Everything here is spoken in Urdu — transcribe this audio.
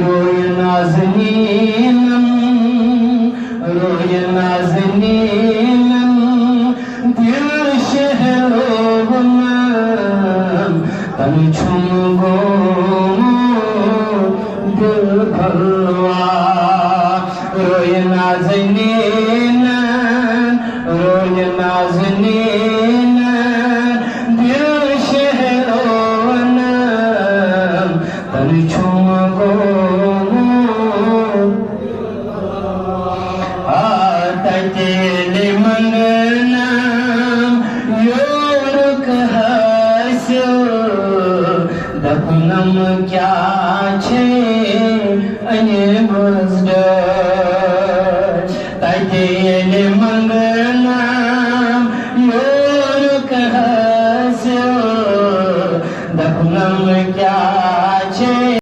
روی نازنینم روی نازنینم دل شہروم تن چھم گوم دل بھروا روی نازنینم روی نازنینم دل شہروم تن چھم گوم تجلی مننم یورک حسو دپنم کیا چھے انی بزدر